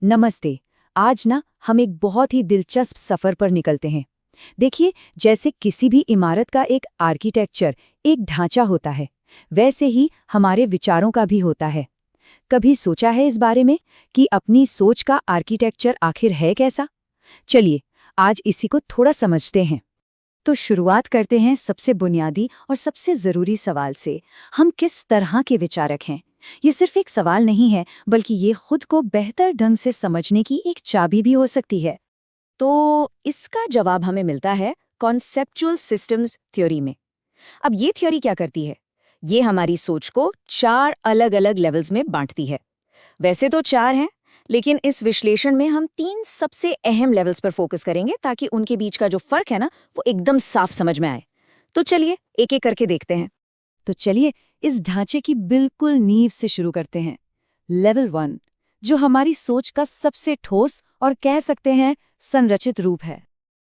नमस्ते। आज ना हम एक बहुत ही दिलचस्प सफर पर निकलते हैं। देखिए, जैसे किसी भी इमारत का एक आर्किटेक्चर, एक ढांचा होता है, वैसे ही हमारे विचारों का भी होता है। कभी सोचा है इस बारे में कि अपनी सोच का आर्किटेक्चर आखिर है कैसा? चलिए, आज इसी को थोड़ा समझते हैं। तो शुरुआत करते हैं सबसे बुनियादी और सबसे ज़रूरी सवाल से। हम किस तरह के विचारक हैं? ये सिर्फ एक सवाल नहीं है, बल्कि ये खुद को बेहतर ढंग से समझने की एक चाबी भी हो सकती है। तो इसका जवाब हमें मिलता है कॉन्सेप्चुअल सिस्टम्स थ्योरी में। अब ये थ्योरी क्या करती है? ये हमारी सोच को 4 अलग-अलग लेवल्स में बांटती है। वैसे तो 4 हैं, लेकिन इस विश्लेषण में हम 3 सबसे अहम लेवल्स पर फोकस करेंगे ताकि उनके बीच का जो फर्क है ना, वो एकदम साफ समझ में आए। तो चलिए एक-एक करके देखते हैं। तो चलिए इस ढांचे की बिल्कुल नींव से शुरू करते हैं। लेवल 1, जो हमारी सोच का सबसे ठोस और कह सकते हैं संरचित रूप है।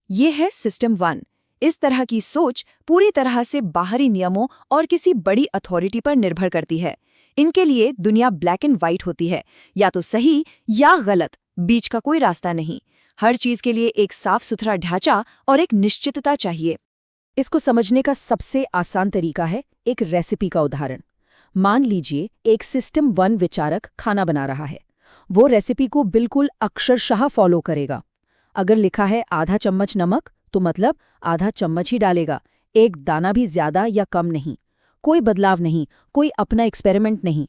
ये है सिस्टम 1। इस तरह की सोच पूरी तरह से बाहरी नियमों और किसी बड़ी अथॉरिटी पर निर्भर करती है। इनके लिए दुनिया ब्लैक एंड व्हाइट होती है, या तो सही या गलत, बीच का कोई रास्ता नहीं। हर चीज के लिए एक साफ सुथरा ढांचा और एक निश्चितता चाहिए। इसको समझने का सबसे आसान तरीका है एक रेसिपी का उदाहरण। मान लीजिए एक सिस्टम 1 विचारक खाना बना रहा है। वो रेसिपी को बिल्कुल अक्षरशः फॉलो करेगा। अगर लिखा है आधा चम्मच नमक, तो मतलब आधा चम्मच ही डालेगा, एक दाना भी ज्यादा या कम नहीं। कोई बदलाव नहीं, कोई अपना एक्सपेरिमेंट नहीं।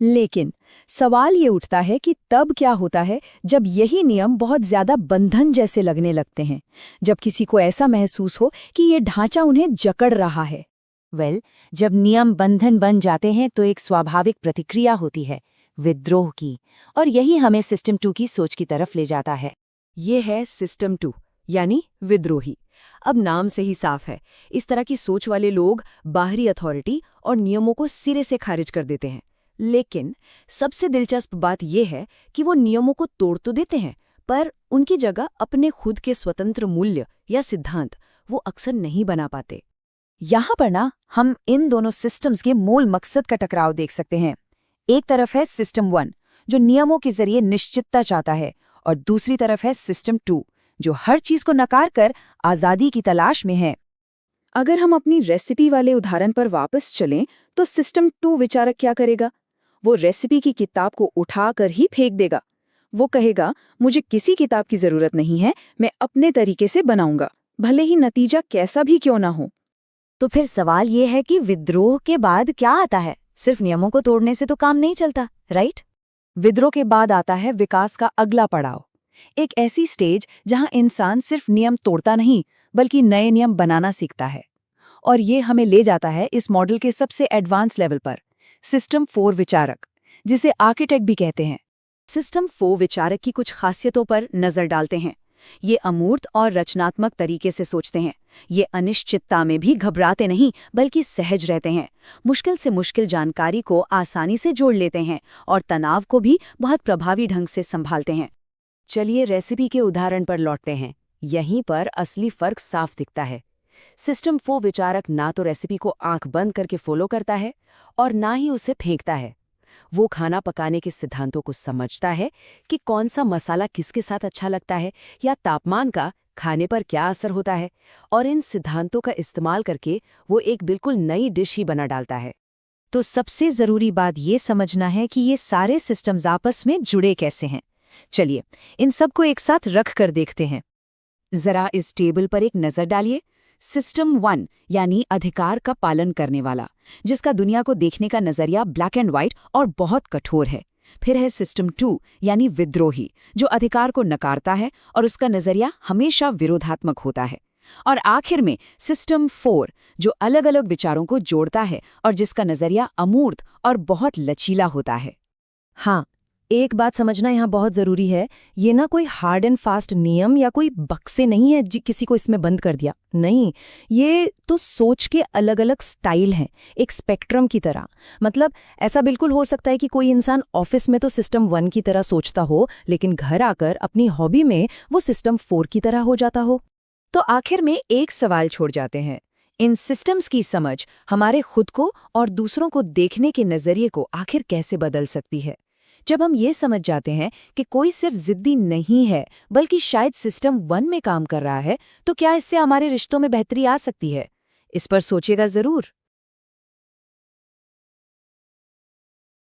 लेकिन सवाल ये उठता है कि तब क्या होता है जब यही नियम बहुत ज्यादा बंधन जैसे लगने लगते हैं, जब किसी को ऐसा महसूस हो कि ये ढांचा उन्हें जकड़ रहा है। जब नियम बंधन बन जाते हैं तो एक स्वाभाविक प्रतिक्रिया होती है, विद्रोह की, और यही हमें सिस्टम 2 की सोच की तरफ ले जाता है। ये है सिस्टम 2, यानी विद्रोही। अब नाम से ही साफ है, इस तरह की सोच वाले लोग बाहरी अथॉरिटी और नियमों को सिरे से खारिज कर देते हैं। लेकिन सबसे दिलचस्प बात यह है कि वो नियमों को तोड़ तो देते हैं, पर उनकी जगह अपने खुद के स्वतंत्र मूल्य या सिद्धांत वो अक्सर नहीं बना पाते। यहाँ पर ना हम इन दोनों सिस्टम्स के मूल मकसद का टकराव देख सकते हैं। एक तरफ है सिस्टम 1, जो नियमों के जरिए निश्चितता चाहता है, और दूसरी तरफ है सिस्टम 2, जो हर चीज को नकार कर आजादी की तलाश में है। अगर हम अपनी रेसिपी वाले उदाहरण पर वापस चलें, तो सिस्टम 2 विचारक क्या करेगा? वो रेसिपी की किताब को उठाकर ही फेंक देगा। वो कहेगा, मुझे किसी किताब की जरूरत नहीं है, मैं अपने तरीके से बनाऊंगा, भले ही नतीजा कैसा भी क्यों ना हो। तो फिर सवाल ये है कि विद्रोह के बाद क्या आता है? सिर्फ नियमों को तोड़ने से तो काम नहीं चलता, राइट? विद्रोह के बाद आता है विकास का अगला पड़ाव। एक ऐसी स्टेज जहां इंसान सिर्फ नियम तोड़ता नहीं, बल्कि नए नियम बनाना सीखता है। और ये हमें ले जाता है इस मॉडल के सबसे एडवांस लेवल पर, सिस्टम 4 विचारक, जिसे आर्किटेक्ट भी कहते हैं। सिस्टम 4 विचारक की कुछ खासियतों पर नजर डालते हैं। ये अमूर्त और रचनात्मक तरीके से सोचते हैं। ये अनिश्चितता में भी घबराते नहीं, बल्कि सहज रहते हैं। मुश्किल से मुश्किल जानकारी को आसानी से जोड़ लेते हैं और तनाव को भी बहुत प्रभावी ढंग से संभालते हैं। चलिए रेसिपी के उदाहरण पर लौटते हैं। यहीं पर असली फर्क साफ दिखता है। सिस्टम 4 विचारक ना तो रेसिपी को आंख बंद करके फॉलो करता है और ना ही उसे फेंकता है। वो खाना पकाने के सिद्धांतों को समझता है कि कौन सा मसाला किसके साथ अच्छा लगता है, या तापमान का खाने पर क्या असर होता है, और इन सिद्धांतों का इस्तेमाल करके वो एक बिल्कुल नई डिश ही बना डालता है। तो सबसे जरूरी बात ये समझना है कि ये सारे सिस्टम्स आपस में जुड़े कैसे हैं। चलिए इन सबको एक साथ रख कर देखते हैं। जरा इस टेबल पर एक नजर डालिए। सिस्टम 1 यानी अधिकार का पालन करने वाला, जिसका दुनिया को देखने का नजरिया ब्लैक एंड व्हाइट और बहुत कठोर है। फिर है सिस्टम 2 यानी विद्रोही, जो अधिकार को नकारता है और उसका नजरिया हमेशा विरोधात्मक होता है। और आखिर में सिस्टम 4, जो अलग अलग विचारों को जोड़ता है और जिसका नजरिया अमूर्त और बहुत लचीला होता है। हाँ, एक बात समझना यहाँ बहुत जरूरी है। ये ना कोई हार्ड एंड फास्ट नियम या कोई बक्से नहीं है किसी को इसमें बंद कर दिया, नहीं। ये तो सोच के अलग अलग स्टाइल हैं, एक स्पेक्ट्रम की तरह। मतलब ऐसा बिल्कुल हो सकता है कि कोई इंसान ऑफिस में तो सिस्टम 1 की तरह सोचता हो, लेकिन घर आकर अपनी हॉबी में वो सिस्टम 4 की तरह हो जाता हो। तो आखिर में एक सवाल छोड़ जाते हैं। इन सिस्टम्स की समझ हमारे खुद को और दूसरों को देखने के नजरिए को आखिर कैसे बदल सकती है? जब हम ये समझ जाते हैं कि कोई सिर्फ जिद्दी नहीं है बल्कि शायद सिस्टम 1 में काम कर रहा है, तो क्या इससे हमारे रिश्तों में बेहतरी आ सकती है? इस पर सोचिएगा जरूर।